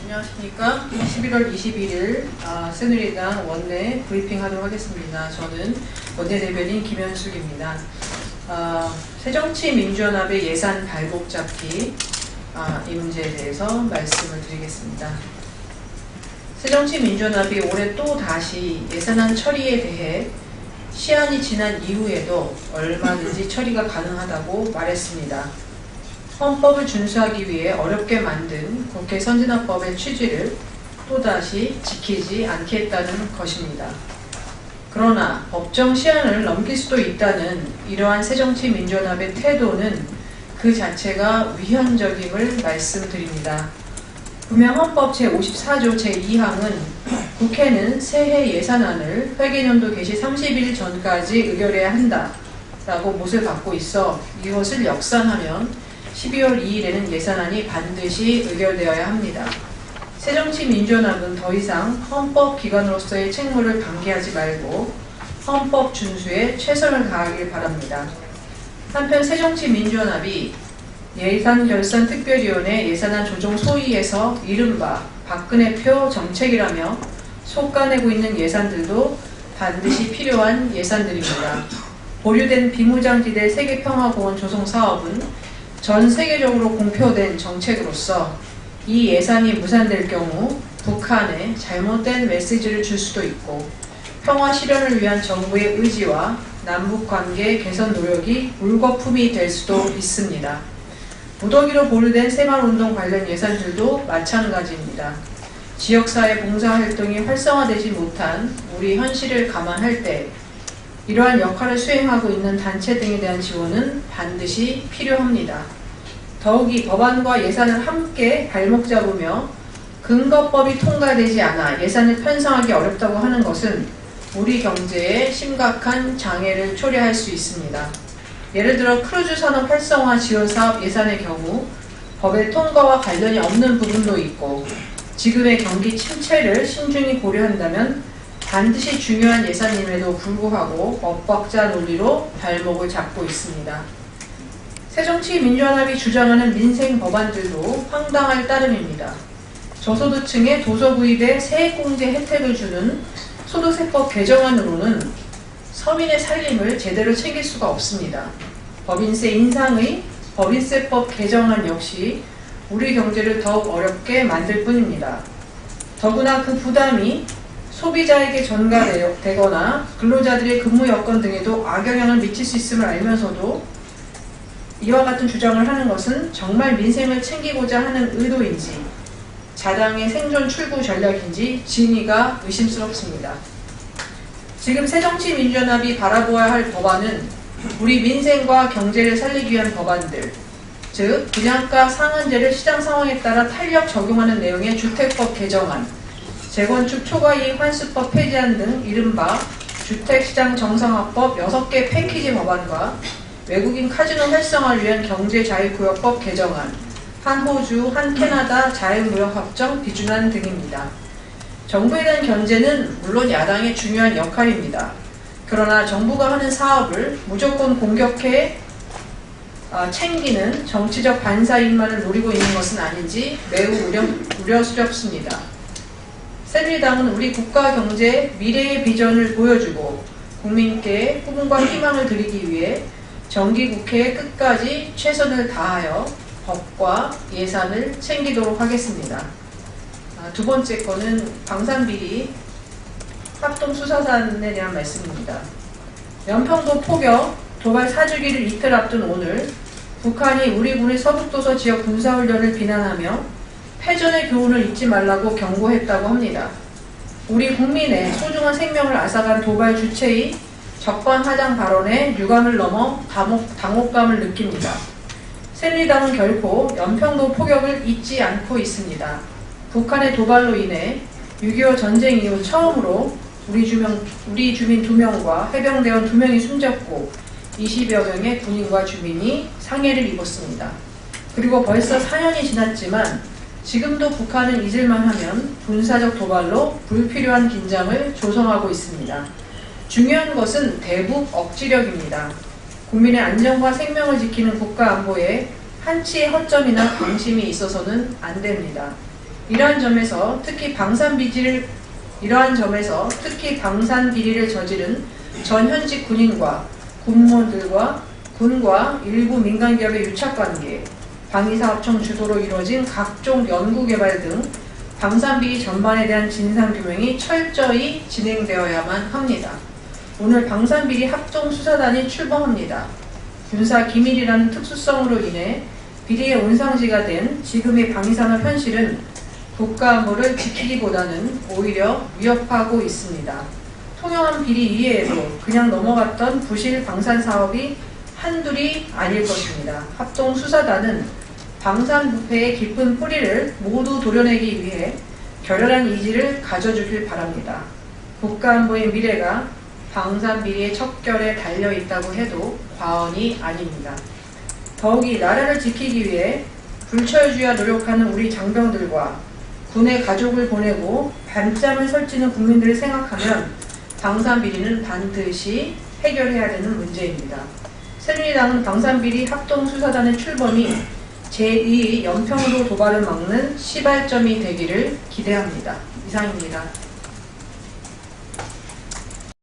안녕하십니까. 11월 21일 새누리당 원내 브리핑 하도록 하겠습니다. 저는 원내대변인 김현숙입니다. 새정치민주연합의 예산 발목 잡기 이 문제에 대해서 말씀을 드리겠습니다. 새정치민주연합이 올해 또 다시 예산안 처리에 대해 시한이 지난 이후에도 얼마든지 처리가 가능하다고 말했습니다. 헌법을 준수하기 위해 어렵게 만든 국회 선진화법의 취지를 또다시 지키지 않겠다는 것입니다. 그러나 법정 시한을 넘길 수도 있다는 이러한 새정치민주연합의 태도는 그 자체가 위헌적임을 말씀드립니다. 분명 헌법 제54조 제2항은 국회는 새해 예산안을 회계연도 개시 30일 전까지 의결해야 한다라고 못을 받고 있어 이것을 역산하면 12월 2일에는 예산안이 반드시 의결되어야 합니다. 새정치민주연합은 더 이상 헌법기관으로서의 책무를 방기하지 말고 헌법 준수에 최선을 다하길 바랍니다. 한편 새정치민주연합이 예산결산특별위원회 예산안 조정 소위에서 이른바 박근혜표 정책이라며 속가내고 있는 예산들도 반드시 필요한 예산들입니다. 보류된 비무장지대 세계평화공원 조성 사업은 전 세계적으로 공표된 정책으로서 이 예산이 무산될 경우 북한에 잘못된 메시지를 줄 수도 있고 평화 실현을 위한 정부의 의지와 남북관계 개선 노력이 물거품이 될 수도 있습니다. 무더기로 보류된 새마을운동 관련 예산들도 마찬가지입니다. 지역사회 봉사활동이 활성화되지 못한 우리 현실을 감안할 때 이러한 역할을 수행하고 있는 단체 등에 대한 지원은 반드시 필요합니다. 더욱이 법안과 예산을 함께 발목 잡으며 근거법이 통과되지 않아 예산을 편성하기 어렵다고 하는 것은 우리 경제에 심각한 장애를 초래할 수 있습니다. 예를 들어 크루즈 산업 활성화 지원 사업 예산의 경우 법의 통과와 관련이 없는 부분도 있고 지금의 경기 침체를 신중히 고려한다면 반드시 중요한 예산임에도 불구하고 엇박자 논리로 발목을 잡고 있습니다. 새정치민주연합이 주장하는 민생 법안들도 황당할 따름입니다. 저소득층의 도서구입에 세액공제 혜택을 주는 소득세법 개정안으로는 서민의 살림을 제대로 챙길 수가 없습니다. 법인세 인상의 법인세법 개정안 역시 우리 경제를 더욱 어렵게 만들 뿐입니다. 더구나 그 부담이 소비자에게 전가되거나 근로자들의 근무 여건 등에도 악영향을 미칠 수 있음을 알면서도 이와 같은 주장을 하는 것은 정말 민생을 챙기고자 하는 의도인지 자당의 생존 출구 전략인지 진위가 의심스럽습니다. 지금 새정치민주연합이 바라보아야 할 법안은 우리 민생과 경제를 살리기 위한 법안들, 즉 분양가 상한제를 시장 상황에 따라 탄력 적용하는 내용의 주택법 개정안, 재건축 초과이익 환수법 폐지안 등 이른바 주택시장 정상화법 6개 패키지 법안과 외국인 카지노 활성화를 위한 경제자유구역법 개정안, 한 호주, 한 캐나다 자유무역협정 비준안 등입니다. 정부에 대한 견제는 물론 야당의 중요한 역할입니다. 그러나 정부가 하는 사업을 무조건 공격해 챙기는 정치적 반사이익만을 노리고 있는 것은 아닌지 매우 우려스럽습니다. 새누리당은 우리 국가 경제 미래의 비전을 보여주고 국민께 꿈과 희망을 드리기 위해 정기국회에 끝까지 최선을 다하여 법과 예산을 챙기도록 하겠습니다. 두 번째 거는 방산비리 합동수사단에 대한 말씀입니다. 연평도 포격 도발 4주기를 이틀 앞둔 오늘 북한이 우리 군의 서북도서 지역 군사훈련을 비난하며 패전의 교훈을 잊지 말라고 경고했다고 합니다. 우리 국민의 소중한 생명을 앗아간 도발 주체의 적반하장 발언에 유감을 넘어 당혹감을 느낍니다. 새누리당은 결코 연평도 포격을 잊지 않고 있습니다. 북한의 도발로 인해 6.25 전쟁 이후 처음으로 우리 주민 2명과 해병대원 2명이 숨졌고 20여 명의 군인과 주민이 상해를 입었습니다. 그리고 벌써 4년이 지났지만 지금도 북한은 잊을만 하면 군사적 도발로 불필요한 긴장을 조성하고 있습니다. 중요한 것은 대북 억지력입니다. 국민의 안전과 생명을 지키는 국가 안보에 한치의 허점이나 방심이 있어서는 안 됩니다. 이러한 점에서 특히 방산비리를 저지른 전현직 군인과 군무원들과 군과 일부 민간기업의 유착관계, 방위사업청 주도로 이루어진 각종 연구개발 등 방산비리 전반에 대한 진상규명이 철저히 진행되어야만 합니다. 오늘 방산비리 합동수사단이 출범합니다. 군사기밀이라는 특수성으로 인해 비리의 온상지가 된 지금의 방위산업 현실은 국가안보를 지키기보다는 오히려 위협하고 있습니다. 통영한 비리 이외에도 그냥 넘어갔던 부실 방산 사업이 한둘이 아닐 것입니다. 합동수사단은 방산부패의 깊은 뿌리를 모두 도려내기 위해 결연한 의지를 가져주길 바랍니다. 국가안보의 미래가 방산비리의 척결에 달려있다고 해도 과언이 아닙니다. 더욱이 나라를 지키기 위해 불철주야 노력하는 우리 장병들과 군의 가족을 보내고 밤잠을 설치는 국민들을 생각하면 방산비리는 반드시 해결해야 되는 문제입니다. 새누리당은 방산비리 합동수사단의 출범이 제2 연평도 도발을 막는 시발점이 되기를 기대합니다. 이상입니다.